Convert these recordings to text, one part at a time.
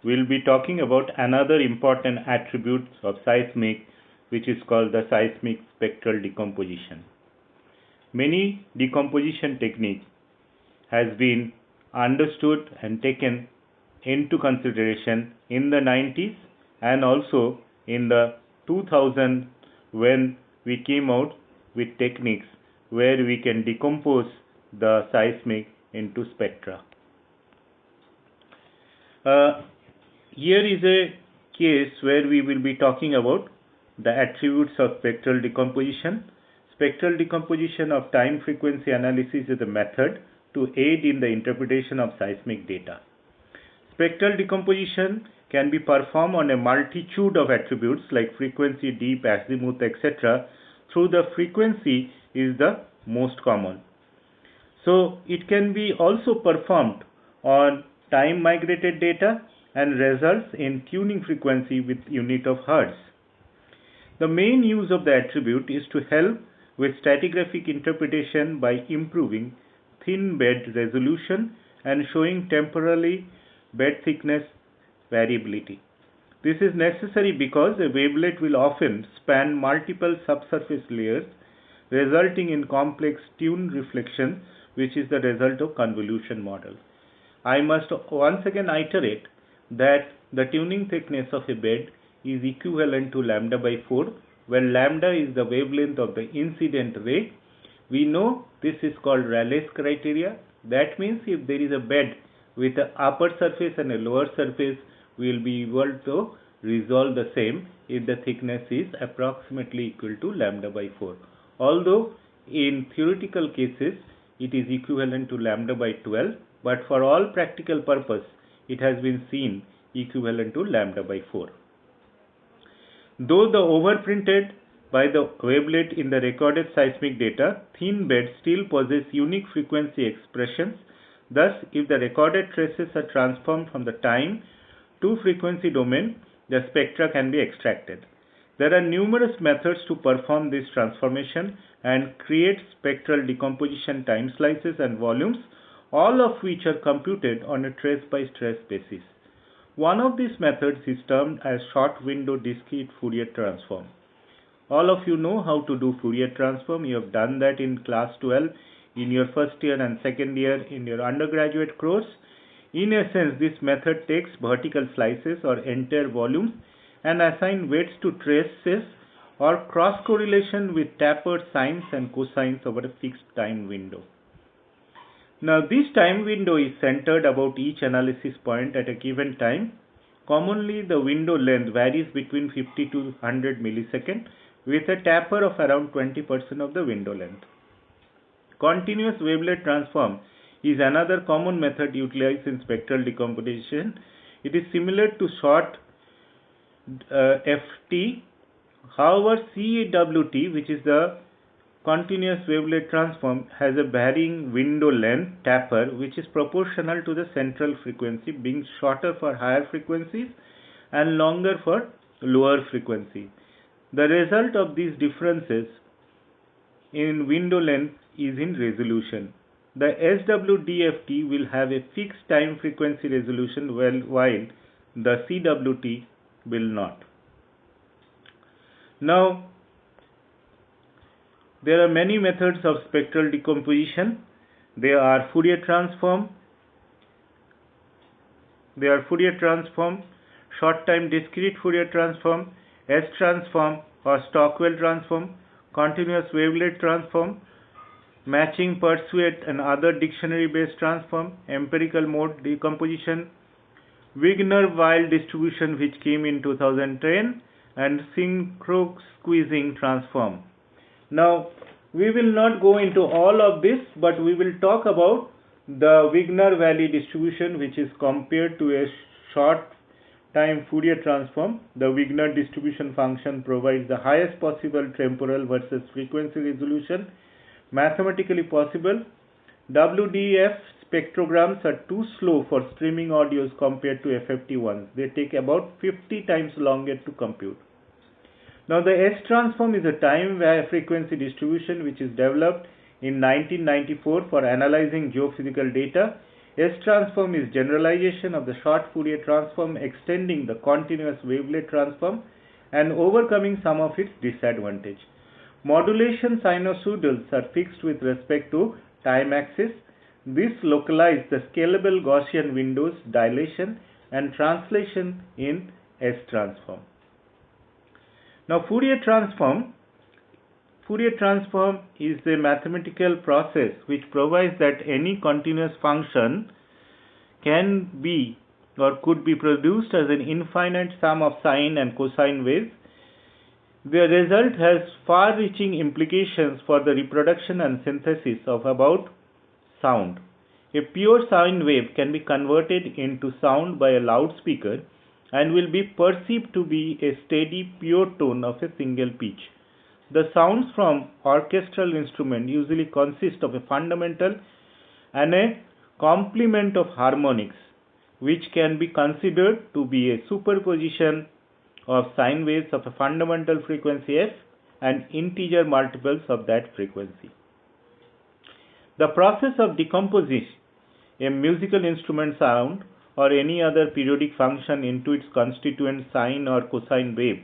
we'll be talking about another important attribute of seismic, which is called the seismic spectral decomposition. Many decomposition techniques has been understood and taken into consideration in the 90s and also in the 2000s when we came out with techniques where we can decompose the seismic into spectra. Here is a case where we will be talking about the attributes of spectral decomposition. Spectral decomposition of time frequency analysis is a method to aid in the interpretation of seismic data. Spectral decomposition can be performed on a multitude of attributes like frequency, deep, azimuth, etc. Through the frequency is the most common. So it can be also performed on time migrated data and results in tuning frequency with unit of hertz. The main use of the attribute is to help with stratigraphic interpretation by improving thin bed resolution and showing temporally bed thickness variability. This is necessary because a wavelet will often span multiple subsurface layers, resulting in complex tuned reflection, which is the result of convolution model. I must once again iterate that the tuning thickness of a bed is equivalent to lambda by 4, where lambda is the wavelength of the incident ray. We know this is called Rayleigh's criteria. That means if there is a bed with an upper surface and a lower surface, we will be able to resolve the same if the thickness is approximately equal to lambda by 4. Although in theoretical cases it is equivalent to lambda by 12, but for all practical purpose it has been seen equivalent to lambda by 4. Though the overprinted by the wavelet in the recorded seismic data, thin beds still possess unique frequency expressions. Thus, if the recorded traces are transformed from the time to frequency domain, the spectra can be extracted. There are numerous methods to perform this transformation and create spectral decomposition time slices and volumes, all of which are computed on a trace-by-trace basis. One of these methods is termed as short window discrete Fourier transform. All of you know how to do Fourier transform. You have done that in class 12 in your first year and second year in your undergraduate course. In essence, this method takes vertical slices or entire volumes and assign weights to traces or cross correlation with tapered sines and cosines over a fixed time window. Now this time window is centered about each analysis point at a given time. Commonly the window length varies between 50 to 100 milliseconds with a taper of around 20% of the window length. Continuous wavelet transform is another common method utilized in spectral decomposition. It is similar to short FT. However, CWT, which is the continuous wavelet transform, has a varying window length taper which is proportional to the central frequency, being shorter for higher frequencies and longer for lower frequency. The result of these differences in window length is in resolution. The SWDFT will have a fixed time frequency resolution while the CWT will not. Now, there are many methods of spectral decomposition. There are Fourier transform, short time discrete Fourier transform, S transform or Stockwell transform, continuous wavelet transform, matching Persuade and other dictionary based transform, empirical mode decomposition, Wigner-Weil distribution which came in 2010, and synchro squeezing transform. Now we will not go into all of this, but we will talk about the Wigner-Weil distribution, which is compared to a short time Fourier transform. The Wigner distribution function provides the highest possible temporal versus frequency resolution mathematically possible. WDF spectrograms are too slow for streaming audios compared to FFT ones. They take about 50 times longer to compute. Now the S transform is a time frequency distribution which is developed in 1994 for analyzing geophysical data. S transform is generalization of the short Fourier transform extending the continuous wavelet transform and overcoming some of its disadvantage. Modulation sinusoidals are fixed with respect to time axis. This localizes the scalable Gaussian windows dilation and translation in S transform. Now Fourier transform is a mathematical process which provides that any continuous function can be or could be produced as an infinite sum of sine and cosine waves. The result has far-reaching implications for the reproduction and synthesis of about sound. A pure sine wave can be converted into sound by a loudspeaker and will be perceived to be a steady pure tone of a single pitch. The sounds from orchestral instrument usually consist of a fundamental and a complement of harmonics, which can be considered to be a superposition of sine waves of a fundamental frequency f and integer multiples of that frequency. The process of decomposing a musical instrument sound or any other periodic function into its constituent sine or cosine wave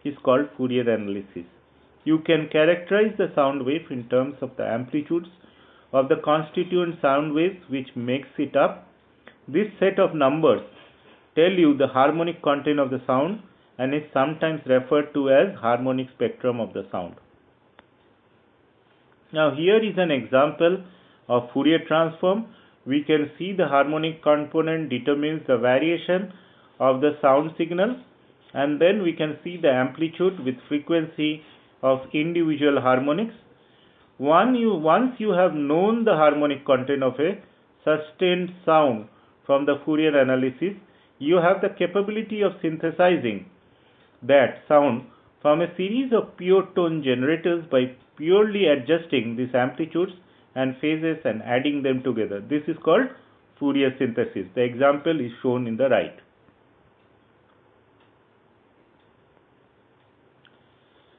is called Fourier analysis. You can characterize the sound wave in terms of the amplitudes of the constituent sound waves which makes it up. This set of numbers tell you the harmonic content of the sound and is sometimes referred to as harmonic spectrum of the sound. Now here is an example of Fourier transform. We can see the harmonic component determines the variation of the sound signal, and then we can see the amplitude with frequency of individual harmonics. Once you have known the harmonic content of a sustained sound from the Fourier analysis, you have the capability of synthesizing that sound from a series of pure tone generators by purely adjusting these amplitudes and phases and adding them together. This is called Fourier synthesis. The example is shown in the right.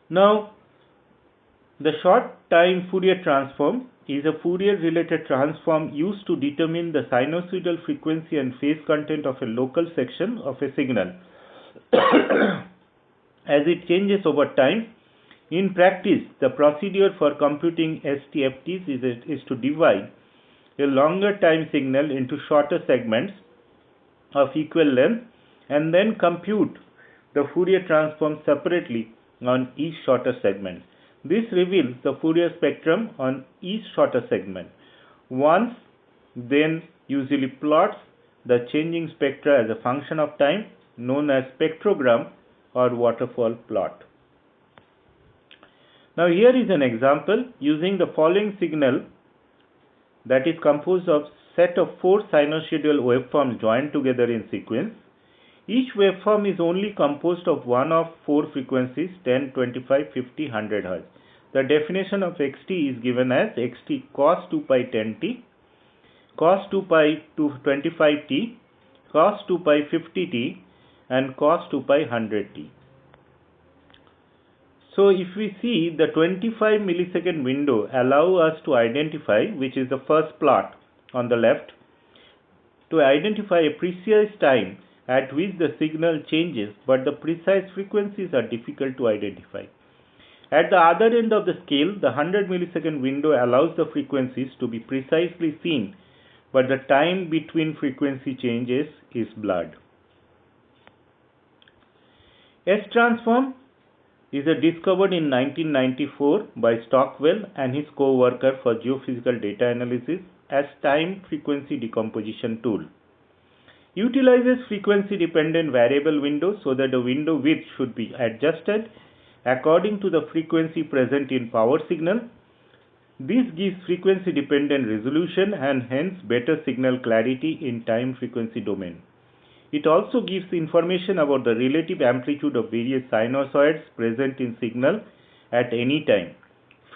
Now, the short time Fourier transform is a Fourier related transform used to determine the sinusoidal frequency and phase content of a local section of a signal as it changes over time. In practice, the procedure for computing STFTs is to divide a longer time signal into shorter segments of equal length and then compute the Fourier transform separately on each shorter segment. This reveals the Fourier spectrum on each shorter segment. Once then usually plots the changing spectra as a function of time, known as spectrogram or waterfall plot. Now here is an example using the following signal that is composed of set of 4 sinusoidal waveforms joined together in sequence. Each waveform is only composed of one of 4 frequencies 10, 25, 50, 100 Hz. The definition of xt is given as xt cos 2 pi 10t, cos 2 pi 25t, cos 2 pi 50t and cos 2 pi 100t. So if we see the 25 millisecond window allow us to identify, which is the first plot on the left, to identify a precise time at which the signal changes, but the precise frequencies are difficult to identify. At the other end of the scale, the 100 millisecond window allows the frequencies to be precisely seen, but the time between frequency changes is blurred. S transform is discovered in 1994 by Stockwell and his co-worker for geophysical data analysis as time frequency decomposition tool. Utilizes frequency dependent variable windows so that the window width should be adjusted according to the frequency present in power signal. This gives frequency dependent resolution and hence better signal clarity in time frequency domain. It also gives information about the relative amplitude of various sinusoids present in signal at any time.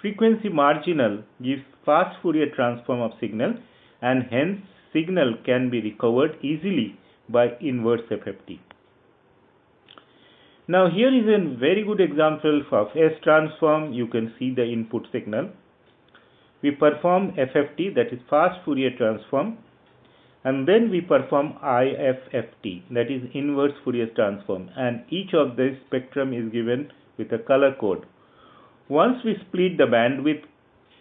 Frequency marginal gives fast Fourier transform of signal and hence signal can be recovered easily by inverse FFT. Now here is a very good example of S transform. You can see the input signal. We perform FFT, that is fast Fourier transform. and then we perform IFFT, that is inverse Fourier transform, and each of this spectrum is given with a color code. Once we split the bandwidth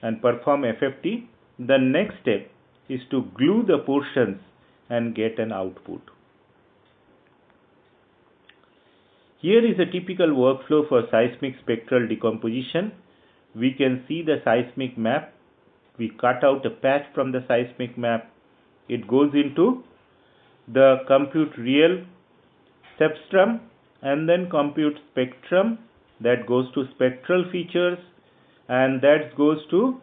and perform FFT, the next step is to glue the portions and get an output. Here is a typical workflow for seismic spectral decomposition. We can see the seismic map. We cut out a patch from the seismic map. It goes into the compute real cepstrum and then compute spectrum, that goes to spectral features, and that goes to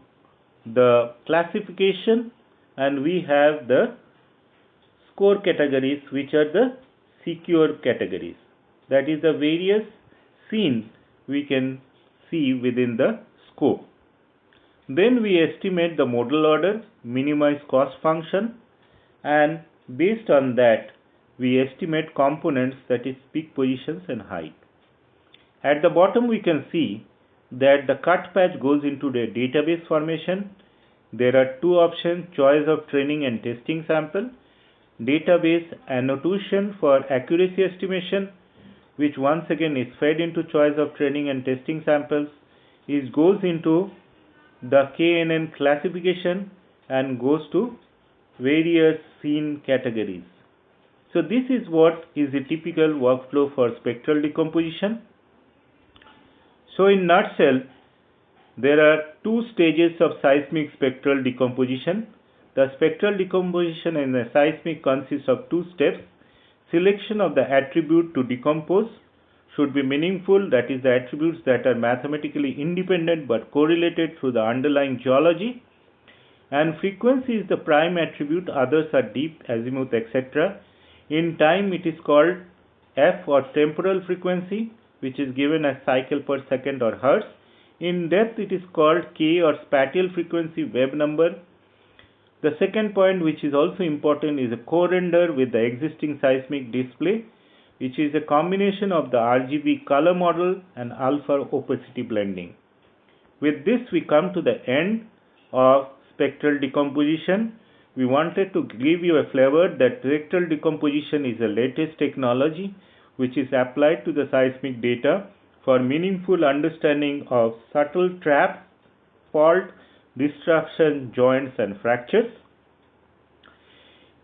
the classification, and we have the score categories, which are the secure categories. That is the various scenes we can see within the scope. Then we estimate the modal order, minimize cost function, and based on that we estimate components, that is peak positions and height. At the bottom we can see that the cut patch goes into the database formation. There are two options: choice of training and testing sample, database annotation for accuracy estimation, which once again is fed into choice of training and testing samples, is goes into the KNN classification and goes to various scene categories. So this is what is a typical workflow for spectral decomposition. So in nutshell, there are two stages of seismic spectral decomposition. The spectral decomposition in the seismic consists of two steps. Selection of the attribute to decompose should be meaningful, that is, the attributes that are mathematically independent but correlated through the underlying geology. And frequency is the prime attribute, others are deep, azimuth, etc. In time it is called F, or temporal frequency, which is given as cycle per second or hertz. In depth it is called K, or spatial frequency wave number. The second point, which is also important, is a co-render with the existing seismic display, which is a combination of the RGB color model and alpha opacity blending. With this we come to the end of spectral decomposition. We wanted to give you a flavor that spectral decomposition is the latest technology which is applied to the seismic data for meaningful understanding of subtle traps, fault, disruption, joints and fractures.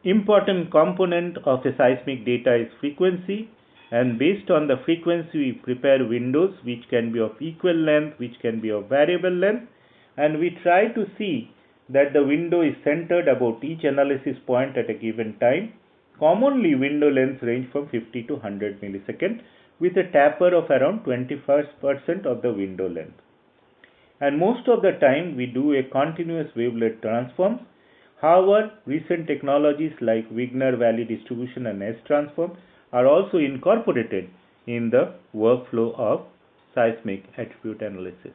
Important component of a seismic data is frequency, and based on the frequency we prepare windows which can be of equal length, which can be of variable length, and we try to see that the window is centered about each analysis point at a given time. Commonly window lengths range from 50 to 100 milliseconds with a taper of around 25% of the window length. And most of the time we do a continuous wavelet transform. However, recent technologies like Wigner-Valley distribution and S-transform are also incorporated in the workflow of seismic attribute analysis.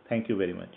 Thank you very much.